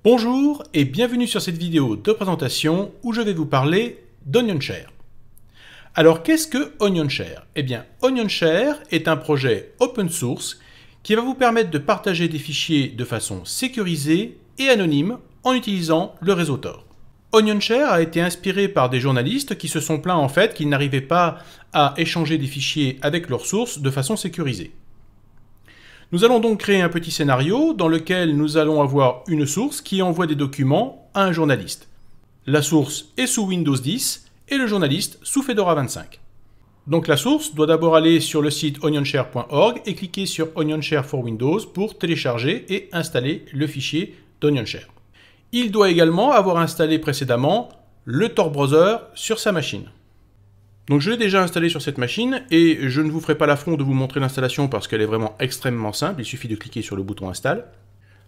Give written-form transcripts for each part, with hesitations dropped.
Bonjour et bienvenue sur cette vidéo de présentation où je vais vous parler d'OnionShare. Alors qu'est-ce que OnionShare? Eh bien, OnionShare est un projet open source qui va vous permettre de partager des fichiers de façon sécurisée et anonyme en utilisant le réseau Tor. OnionShare a été inspiré par des journalistes qui se sont plaints en fait qu'ils n'arrivaient pas à échanger des fichiers avec leurs sources de façon sécurisée. Nous allons donc créer un petit scénario dans lequel nous allons avoir une source qui envoie des documents à un journaliste. La source est sous Windows 10 et le journaliste sous Fedora 25. Donc la source doit d'abord aller sur le site onionshare.org et cliquer sur OnionShare for Windows pour télécharger et installer le fichier d'OnionShare. Il doit également avoir installé précédemment le Tor Browser sur sa machine. Donc je l'ai déjà installé sur cette machine et je ne vous ferai pas l'affront de vous montrer l'installation parce qu'elle est vraiment extrêmement simple, il suffit de cliquer sur le bouton Install.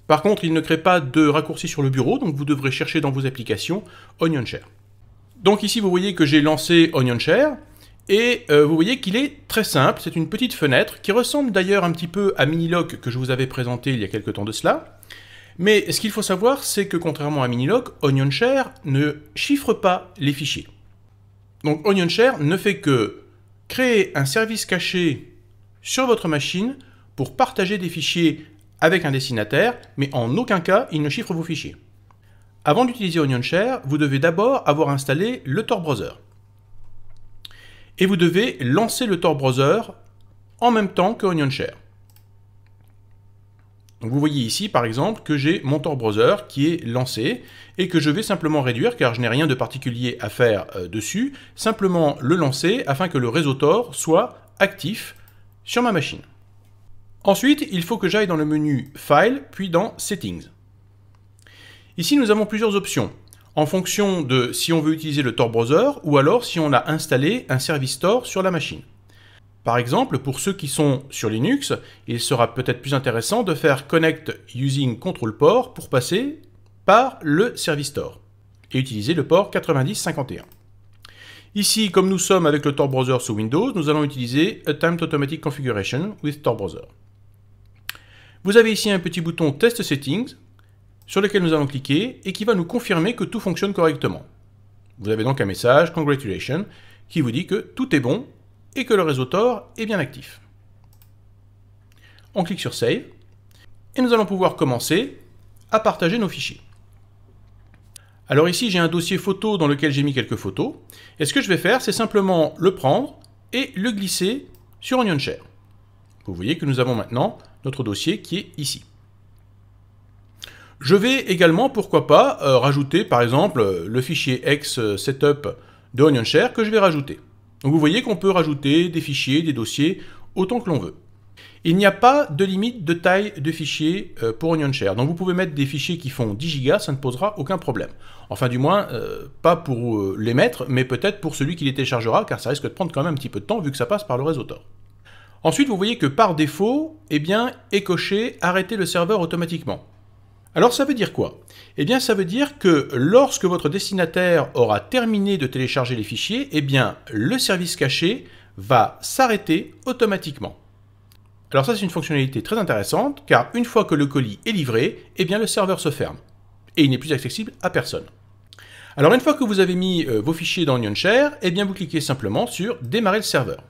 Par contre, il ne crée pas de raccourci sur le bureau, donc vous devrez chercher dans vos applications OnionShare. Donc ici vous voyez que j'ai lancé OnionShare et vous voyez qu'il est très simple, c'est une petite fenêtre qui ressemble d'ailleurs un petit peu à Minilock que je vous avais présenté il y a quelques temps de cela. Mais ce qu'il faut savoir, c'est que contrairement à Minilock, OnionShare ne chiffre pas les fichiers. Donc OnionShare ne fait que créer un service caché sur votre machine pour partager des fichiers avec un destinataire, mais en aucun cas il ne chiffre vos fichiers. Avant d'utiliser OnionShare, vous devez d'abord avoir installé le Tor Browser. Et vous devez lancer le Tor Browser en même temps que OnionShare. Donc vous voyez ici par exemple que j'ai mon Tor Browser qui est lancé et que je vais simplement réduire car je n'ai rien de particulier à faire dessus, simplement le lancer afin que le réseau Tor soit actif sur ma machine. Ensuite, il faut que j'aille dans le menu File puis dans Settings. Ici nous avons plusieurs options en fonction de si on veut utiliser le Tor Browser ou alors si on a installé un service Tor sur la machine. Par exemple, pour ceux qui sont sur Linux, il sera peut-être plus intéressant de faire Connect using Control Port pour passer par le service Tor et utiliser le port 9051. Ici, comme nous sommes avec le Tor Browser sous Windows, nous allons utiliser Attempt Automatic Configuration with Tor Browser. Vous avez ici un petit bouton Test Settings sur lequel nous allons cliquer et qui va nous confirmer que tout fonctionne correctement. Vous avez donc un message Congratulations qui vous dit que tout est bon et que le réseau Tor est bien actif. On clique sur Save et nous allons pouvoir commencer à partager nos fichiers. Alors ici j'ai un dossier photo dans lequel j'ai mis quelques photos et ce que je vais faire c'est simplement le prendre et le glisser sur OnionShare. Vous voyez que nous avons maintenant notre dossier qui est ici. Je vais également, pourquoi pas, rajouter par exemple le fichier ex-setup de OnionShare que je vais rajouter. Donc vous voyez qu'on peut rajouter des fichiers, des dossiers, autant que l'on veut. Il n'y a pas de limite de taille de fichier pour OnionShare. Donc vous pouvez mettre des fichiers qui font 10 Go, ça ne posera aucun problème. Enfin du moins, pas pour les mettre, mais peut-être pour celui qui les téléchargera, car ça risque de prendre quand même un petit peu de temps vu que ça passe par le réseau Tor. Ensuite, vous voyez que par défaut, eh bien, est coché « Arrêter le serveur automatiquement ». Alors ça veut dire quoi? Eh bien ça veut dire que lorsque votre destinataire aura terminé de télécharger les fichiers, eh bien le service caché va s'arrêter automatiquement. Alors ça c'est une fonctionnalité très intéressante car une fois que le colis est livré, eh bien le serveur se ferme et il n'est plus accessible à personne. Alors une fois que vous avez mis vos fichiers dans OnionShare, eh bien vous cliquez simplement sur démarrer le serveur.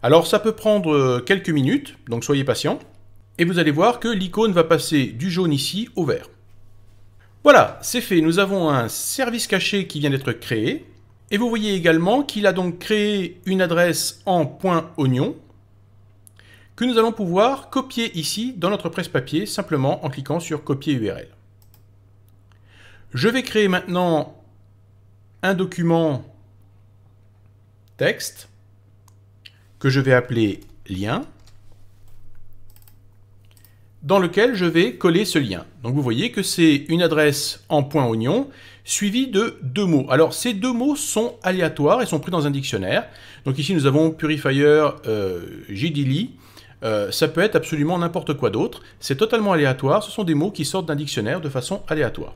Alors ça peut prendre quelques minutes, donc soyez patient. Et vous allez voir que l'icône va passer du jaune ici au vert. Voilà, c'est fait. Nous avons un service caché qui vient d'être créé. Et vous voyez également qu'il a donc créé une adresse en .oignon que nous allons pouvoir copier ici dans notre presse-papier simplement en cliquant sur copier URL. Je vais créer maintenant un document texte que je vais appeler lien, dans lequel je vais coller ce lien. Donc vous voyez que c'est une adresse en .oignon suivie de deux mots. Alors ces deux mots sont aléatoires et sont pris dans un dictionnaire. Donc ici nous avons purifier, JDLI, ça peut être absolument n'importe quoi d'autre. C'est totalement aléatoire, ce sont des mots qui sortent d'un dictionnaire de façon aléatoire.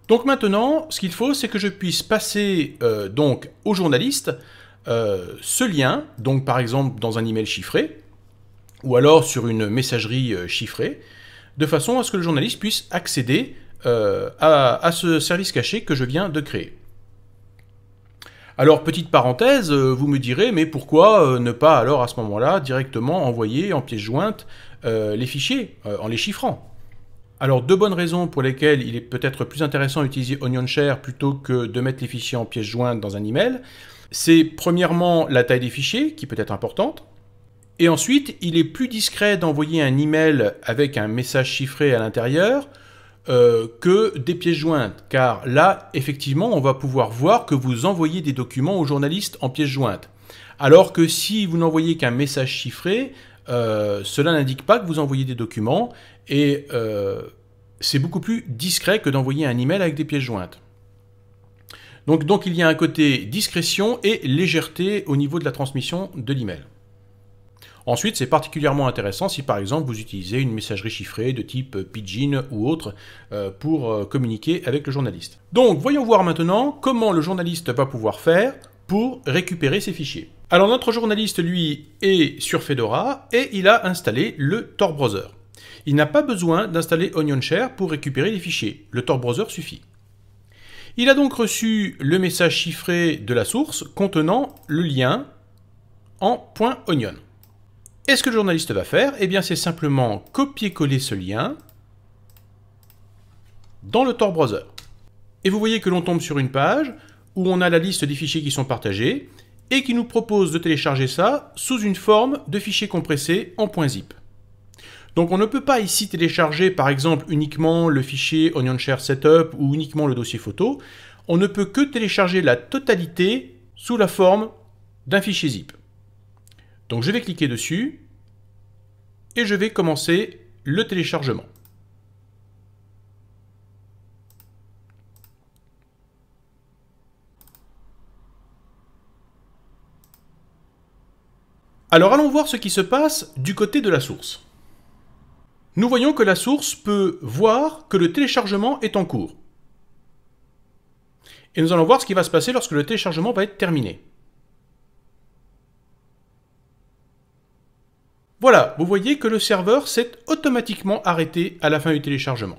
Donc maintenant, ce qu'il faut, c'est que je puisse passer donc au journaliste ce lien, donc par exemple dans un email chiffré, ou alors sur une messagerie chiffrée, de façon à ce que le journaliste puisse accéder à ce service caché que je viens de créer. Alors, petite parenthèse, vous me direz, mais pourquoi ne pas alors à ce moment-là directement envoyer en pièce jointe les fichiers en les chiffrant? Alors, deux bonnes raisons pour lesquelles il est peut-être plus intéressant d'utiliser OnionShare plutôt que de mettre les fichiers en pièce jointe dans un email. C'est premièrement la taille des fichiers, qui peut être importante. Et ensuite, il est plus discret d'envoyer un email avec un message chiffré à l'intérieur que des pièces jointes. Car là, effectivement, on va pouvoir voir que vous envoyez des documents aux journalistes en pièces jointes. Alors que si vous n'envoyez qu'un message chiffré, cela n'indique pas que vous envoyez des documents et c'est beaucoup plus discret que d'envoyer un email avec des pièces jointes. Donc il y a un côté discrétion et légèreté au niveau de la transmission de l'email. Ensuite, c'est particulièrement intéressant si par exemple vous utilisez une messagerie chiffrée de type Pidgin ou autre pour communiquer avec le journaliste. Donc voyons voir maintenant comment le journaliste va pouvoir faire pour récupérer ses fichiers. Alors notre journaliste, lui, est sur Fedora et il a installé le Tor Browser. Il n'a pas besoin d'installer OnionShare pour récupérer les fichiers. Le Tor Browser suffit. Il a donc reçu le message chiffré de la source contenant le lien en .onion. Et ce que le journaliste va faire, eh bien c'est simplement copier-coller ce lien dans le Tor Browser. Et vous voyez que l'on tombe sur une page où on a la liste des fichiers qui sont partagés et qui nous propose de télécharger ça sous une forme de fichier compressé en .zip. Donc on ne peut pas ici télécharger par exemple uniquement le fichier OnionShare Setup ou uniquement le dossier photo. On ne peut que télécharger la totalité sous la forme d'un fichier zip. Donc je vais cliquer dessus et je vais commencer le téléchargement. Alors allons voir ce qui se passe du côté de la source. Nous voyons que la source peut voir que le téléchargement est en cours. Et nous allons voir ce qui va se passer lorsque le téléchargement va être terminé. Voilà, vous voyez que le serveur s'est automatiquement arrêté à la fin du téléchargement.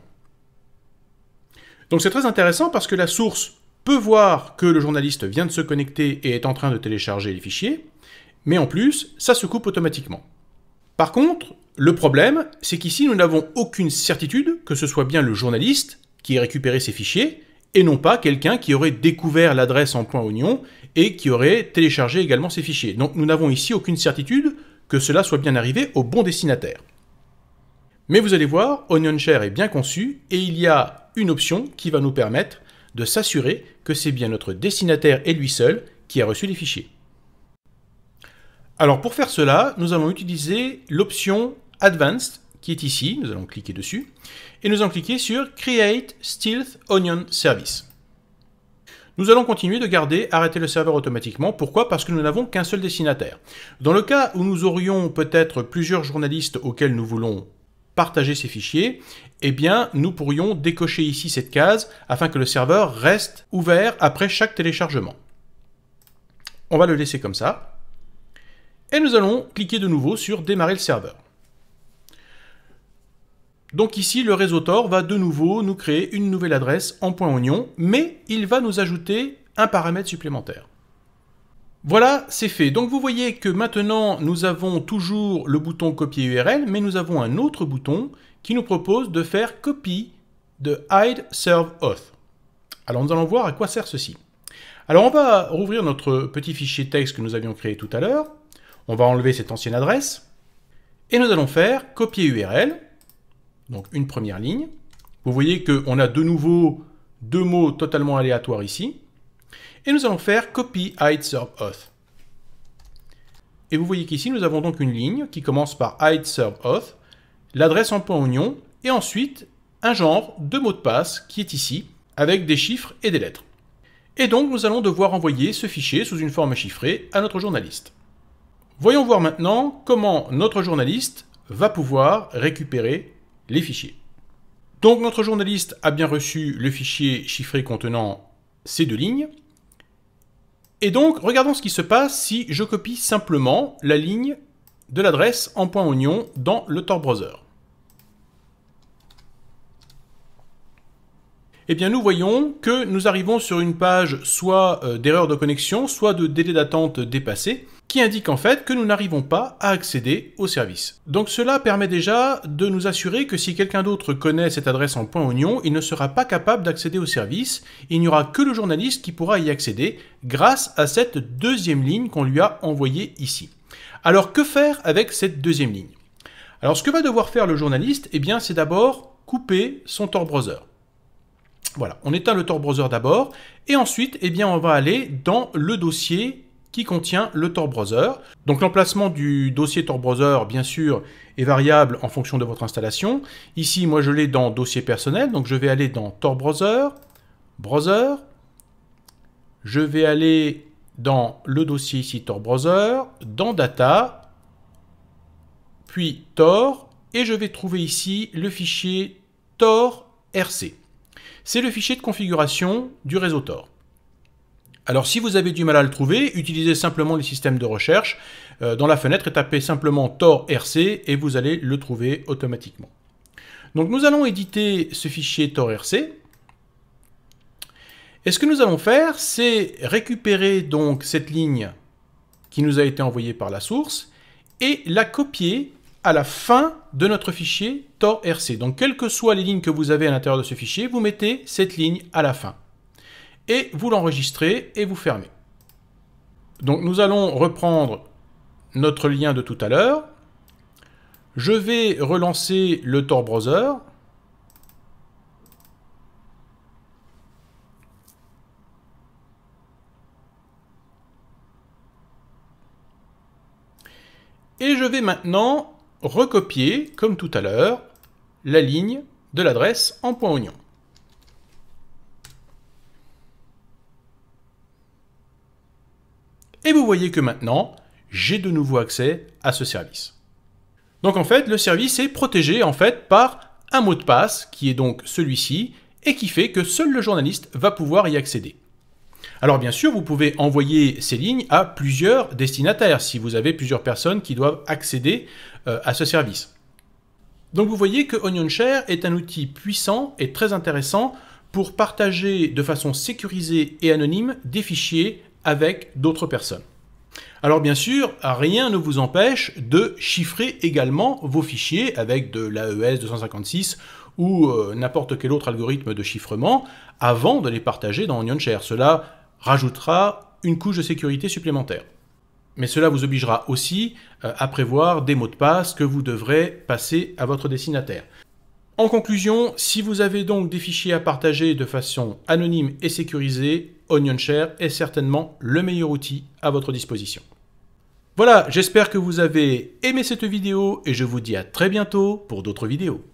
Donc c'est très intéressant parce que la source peut voir que le journaliste vient de se connecter et est en train de télécharger les fichiers, mais en plus, ça se coupe automatiquement. Par contre, le problème, c'est qu'ici nous n'avons aucune certitude que ce soit bien le journaliste qui ait récupéré ces fichiers et non pas quelqu'un qui aurait découvert l'adresse en .onion et qui aurait téléchargé également ces fichiers. Donc nous n'avons ici aucune certitude que cela soit bien arrivé au bon destinataire. Mais vous allez voir, OnionShare est bien conçu et il y a une option qui va nous permettre de s'assurer que c'est bien notre destinataire et lui seul qui a reçu les fichiers. Alors pour faire cela, nous allons utiliser l'option Advanced qui est ici, nous allons cliquer dessus, et nous allons cliquer sur Create Stealth Onion Service. Nous allons continuer de garder arrêter le serveur automatiquement. Pourquoi? Parce que nous n'avons qu'un seul destinataire. Dans le cas où nous aurions peut-être plusieurs journalistes auxquels nous voulons partager ces fichiers, eh bien nous pourrions décocher ici cette case afin que le serveur reste ouvert après chaque téléchargement. On va le laisser comme ça. Et nous allons cliquer de nouveau sur démarrer le serveur. Donc ici, le réseau Tor va de nouveau nous créer une nouvelle adresse en .onion, mais il va nous ajouter un paramètre supplémentaire. Voilà, c'est fait. Donc vous voyez que maintenant, nous avons toujours le bouton copier URL, mais nous avons un autre bouton qui nous propose de faire copie de hide serve auth. Alors nous allons voir à quoi sert ceci. Alors on va rouvrir notre petit fichier texte que nous avions créé tout à l'heure. On va enlever cette ancienne adresse et nous allons faire copier URL. Donc une première ligne. Vous voyez qu'on a de nouveau deux mots totalement aléatoires ici. Et nous allons faire copy hide serve auth. Et vous voyez qu'ici nous avons donc une ligne qui commence par hide serve auth, l'adresse en .onion et ensuite un genre de mot de passe qui est ici avec des chiffres et des lettres. Et donc nous allons devoir envoyer ce fichier sous une forme chiffrée à notre journaliste. Voyons voir maintenant comment notre journaliste va pouvoir récupérer les fichiers. Donc notre journaliste a bien reçu le fichier chiffré contenant ces deux lignes. Et donc regardons ce qui se passe si je copie simplement la ligne de l'adresse en .onion dans le Tor Browser. eh bien nous voyons que nous arrivons sur une page soit d'erreur de connexion, soit de délai d'attente dépassé, qui indique en fait que nous n'arrivons pas à accéder au service. Donc cela permet déjà de nous assurer que si quelqu'un d'autre connaît cette adresse en .oignon, il ne sera pas capable d'accéder au service, il n'y aura que le journaliste qui pourra y accéder grâce à cette deuxième ligne qu'on lui a envoyée ici. Alors que faire avec cette deuxième ligne? Alors ce que va devoir faire le journaliste, eh bien c'est d'abord couper son Tor browser. Voilà, on éteint le Tor browser d'abord, et ensuite, eh bien, on va aller dans le dossier qui contient le Tor browser. Donc l'emplacement du dossier Tor browser, bien sûr, est variable en fonction de votre installation. Ici, moi, je l'ai dans dossier personnel, donc je vais aller dans Tor browser, browser. Je vais aller dans le dossier ici Tor browser, dans data, puis Tor, et je vais trouver ici le fichier Tor.rc. C'est le fichier de configuration du réseau Tor. Alors si vous avez du mal à le trouver, utilisez simplement les systèmes de recherche dans la fenêtre et tapez simplement Tor.rc et vous allez le trouver automatiquement. Donc nous allons éditer ce fichier Tor.rc. Et ce que nous allons faire, c'est récupérer donc cette ligne qui nous a été envoyée par la source et la copier à la fin de notre fichier Tor.rc. Donc, quelles que soient les lignes que vous avez à l'intérieur de ce fichier, vous mettez cette ligne à la fin. Et vous l'enregistrez et vous fermez. Donc, nous allons reprendre notre lien de tout à l'heure. Je vais relancer le Tor browser. Et je vais maintenant recopier, comme tout à l'heure, la ligne de l'adresse en .oignon. Et vous voyez que maintenant, j'ai de nouveau accès à ce service. Donc en fait, le service est protégé en fait par un mot de passe, qui est donc celui-ci, et qui fait que seul le journaliste va pouvoir y accéder. Alors bien sûr, vous pouvez envoyer ces lignes à plusieurs destinataires, si vous avez plusieurs personnes qui doivent accéder à ce service. Donc vous voyez que OnionShare est un outil puissant et très intéressant pour partager de façon sécurisée et anonyme des fichiers avec d'autres personnes. Alors bien sûr, rien ne vous empêche de chiffrer également vos fichiers avec de l'AES 256 ou n'importe quel autre algorithme de chiffrement avant de les partager dans OnionShare. Cela rajoutera une couche de sécurité supplémentaire. Mais cela vous obligera aussi à prévoir des mots de passe que vous devrez passer à votre destinataire. En conclusion, si vous avez donc des fichiers à partager de façon anonyme et sécurisée, OnionShare est certainement le meilleur outil à votre disposition. Voilà, j'espère que vous avez aimé cette vidéo et je vous dis à très bientôt pour d'autres vidéos.